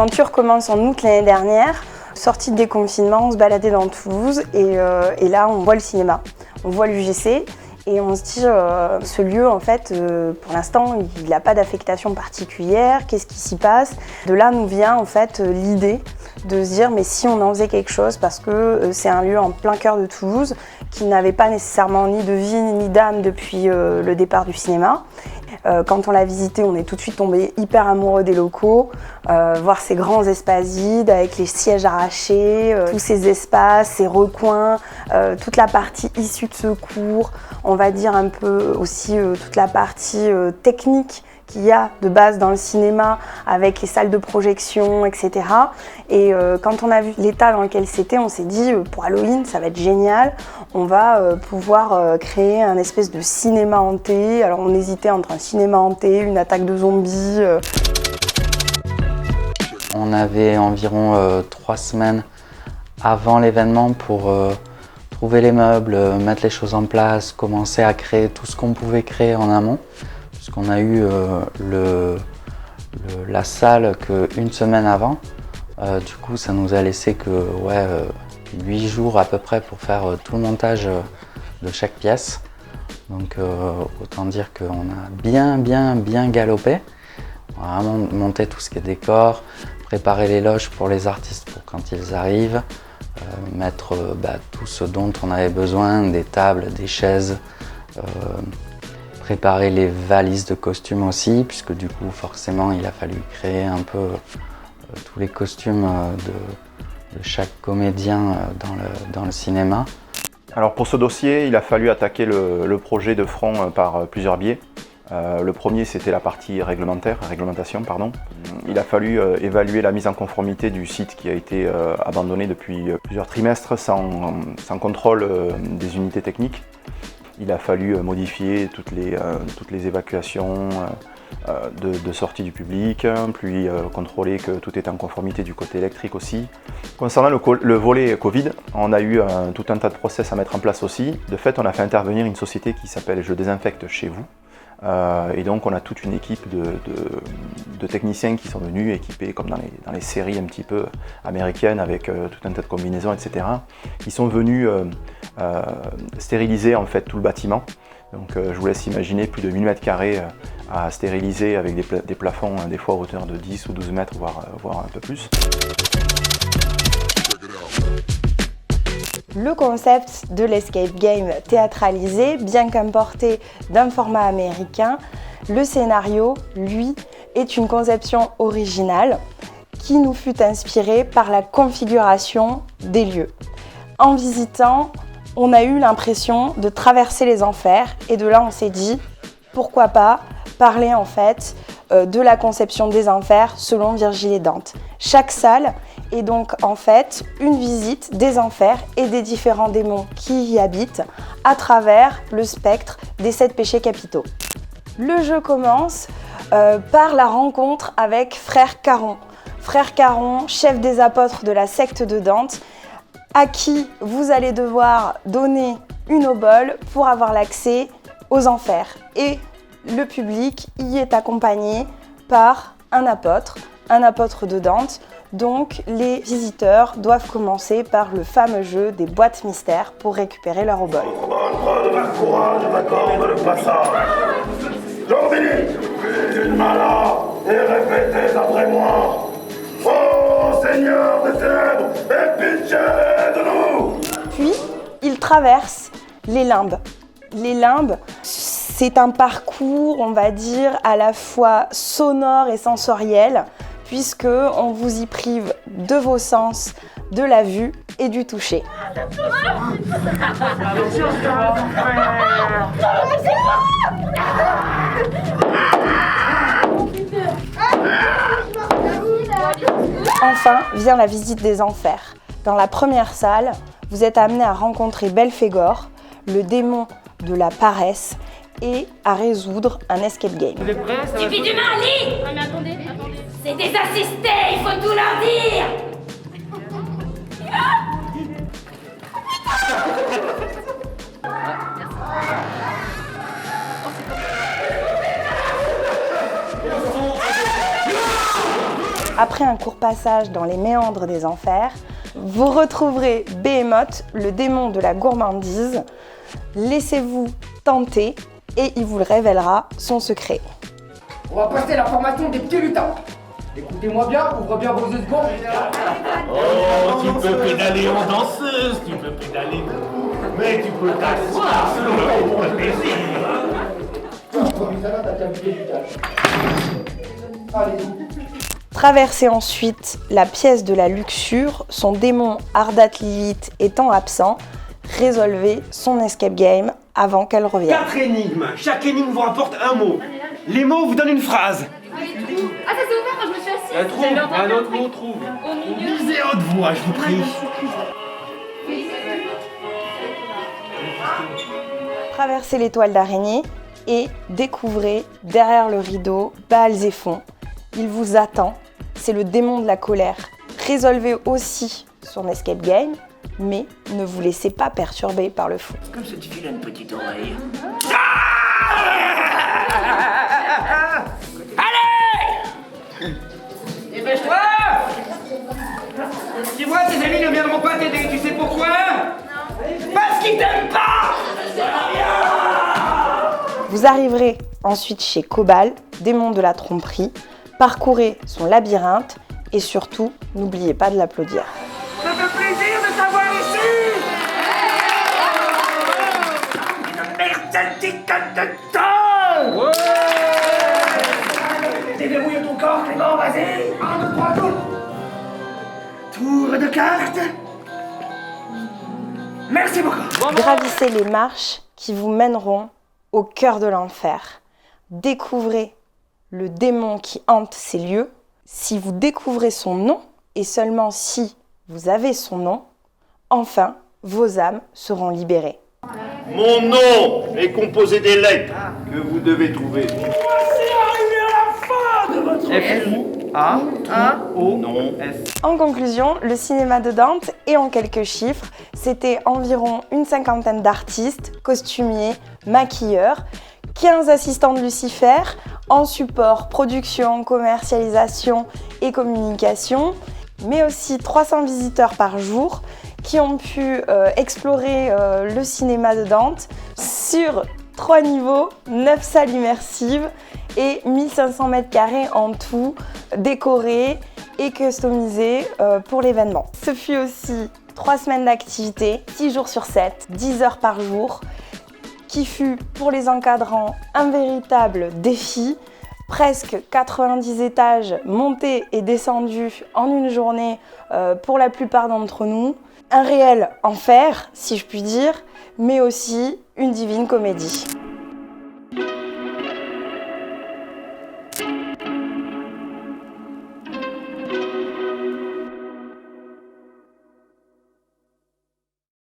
L'aventure commence en août l'année dernière. Sortie de déconfinement, on se baladait dans Toulouse et là on voit le cinéma, on voit l'UGC et on se dit ce lieu en fait pour l'instant il n'a pas d'affectation particulière, qu'est-ce qui s'y passe? De là nous vient en fait l'idée de se dire mais si on en faisait quelque chose parce que c'est un lieu en plein cœur de Toulouse qui n'avait pas nécessairement ni de vie ni d'âme depuis le départ du cinéma. Quand on l'a visité, on est tout de suite tombé hyper amoureux des locaux, voir ces grands espaces vides avec les sièges arrachés, tous ces espaces, ces recoins, toute la partie issue de secours, on va dire un peu aussi toute la partie technique qu'il y a de base dans le cinéma avec les salles de projection, etc. Et quand on a vu l'état dans lequel c'était, on s'est dit pour Halloween ça va être génial, on va pouvoir créer un espèce de cinéma hanté. Alors on hésitait entre un cinéma hanté, une attaque de zombies. On avait environ 3 semaines avant l'événement pour trouver les meubles, mettre les choses en place, commencer à créer tout ce qu'on pouvait créer en amont. Puisqu'on a eu la salle qu'une semaine avant. Du coup, ça nous a laissé que 8 jours à peu près pour faire tout le montage de chaque pièce. Donc autant dire qu'on a bien galopé. On a vraiment monté tout ce qui est décor, préparer les loges pour les artistes pour quand ils arrivent, mettre tout ce dont on avait besoin, des tables, des chaises, préparer les valises de costumes aussi, puisque du coup forcément il a fallu créer un peu tous les costumes de chaque comédien dans le cinéma. Alors pour ce dossier, il a fallu attaquer le projet de front par plusieurs biais. Le premier, c'était la partie réglementation. Il a fallu évaluer la mise en conformité du site qui a été abandonné depuis plusieurs trimestres sans contrôle des unités techniques. Il a fallu modifier toutes les évacuations de sortie du public, puis contrôler que tout est en conformité du côté électrique aussi. Concernant le volet Covid, on a eu tout un tas de process à mettre en place aussi. De fait, on a fait intervenir une société qui s'appelle Je désinfecte chez vous. Et donc on a toute une équipe de techniciens qui sont venus équipés comme dans les séries un petit peu américaines avec tout un tas de combinaisons, etc. Qui sont venus stériliser en fait tout le bâtiment. Donc je vous laisse imaginer plus de 1000 m² à stériliser avec des plafonds des fois à hauteur de 10 ou 12 mètres voire un peu plus. Le concept de l'escape game théâtralisé, bien qu'importé d'un format américain, le scénario, lui, est une conception originale qui nous fut inspirée par la configuration des lieux. En visitant, on a eu l'impression de traverser les enfers et de là on s'est dit pourquoi pas parler en fait de la conception des enfers selon Virgile et Dante. Chaque salle est donc en fait une visite des enfers et des différents démons qui y habitent à travers le spectre des 7 péchés capitaux. Le jeu commence par la rencontre avec Frère Caron. Frère Caron, chef des apôtres de la secte de Dante, à qui vous allez devoir donner une obole pour avoir l'accès aux enfers. Et le public y est accompagné par un apôtre de Dante. Donc les visiteurs doivent commencer par le fameux jeu des boîtes mystères pour récupérer leur obole. Contre de ma couronne, je m'accorde le passage. J'ordonne, plus une main là, et répétez après moi. Ô Seigneur des ténèbres, aie pitié de nous! Puis, ils traversent les limbes. Les limbes, c'est un parcours, on va dire, à la fois sonore et sensoriel, puisque on vous y prive de vos sens, de la vue et du toucher. Enfin vient la visite des enfers. Dans la première salle, vous êtes amené à rencontrer Belphégor, le démon de la paresse, et à résoudre un escape game. Suffit du mali. Ah mais attendez. C'est des assistés, il faut tout leur dire. Après un court passage dans les méandres des enfers, vous retrouverez Behemoth, le démon de la gourmandise. Laissez-vous tenter et il vous révélera son secret. On va passer la formation des petits lutins. Écoutez-moi bien, ouvrez bien vos yeux secondes. Oh, tu peux pédaler en danseuse, tu peux pédaler, mais tu peux t'asseoir selon ton plaisir. Traversez ensuite la pièce de la luxure, son démon Ardat Lilith étant absent. Résolvez son escape game avant qu'elle revienne. 4 énigmes. Chaque énigme vous rapporte un mot. Les mots vous donnent une phrase. Ah, ça s'est ouvert quand je me suis assise. Un autre mot, trouve. Lisez haute voix, je vous prie. Traversez l'étoile d'araignée et découvrez derrière le rideau Baal-Zéphon. Il vous attend, c'est le démon de la colère. Résolvez aussi son escape game, mais ne vous laissez pas perturber par le fou. Comme ça, tu files une petite oreille. Allez! Dépêche-toi! Tu vois, tes amis ne viendront pas t'aider, tu sais pourquoi? Parce qu'ils t'aiment pas! Vous arriverez ensuite chez Cobal, démon de la tromperie. Parcourez son labyrinthe et surtout, n'oubliez pas de l'applaudir. Ça fait plaisir de t'avoir ici! Une merdique de temps! Ouais! Déverrouille ton corps, Clément, vas-y! 1, 2, 3, tour! Tour de cartes! Merci beaucoup! Gravissez les marches qui vous mèneront au cœur de l'enfer. Découvrez le démon qui hante ces lieux. Si vous découvrez son nom, et seulement si vous avez son nom, enfin, vos âmes seront libérées. Mon nom est composé des lettres que vous devez trouver. En conclusion, le cinéma de Dante, et en quelques chiffres, c'était environ une cinquantaine d'artistes, costumiers, maquilleurs, 15 assistants de Lucifer, en support, production, commercialisation et communication, mais aussi 300 visiteurs par jour qui ont pu explorer le cinéma de Dante sur 3 niveaux, 9 salles immersives et 1500 m² en tout, décorés et customisés pour l'événement. Ce fut aussi 3 semaines d'activité, 6 jours sur 7, 10 heures par jour, qui fut pour les encadrants un véritable défi. Presque 90 étages montés et descendus en une journée pour la plupart d'entre nous. Un réel enfer, si je puis dire, mais aussi une divine comédie.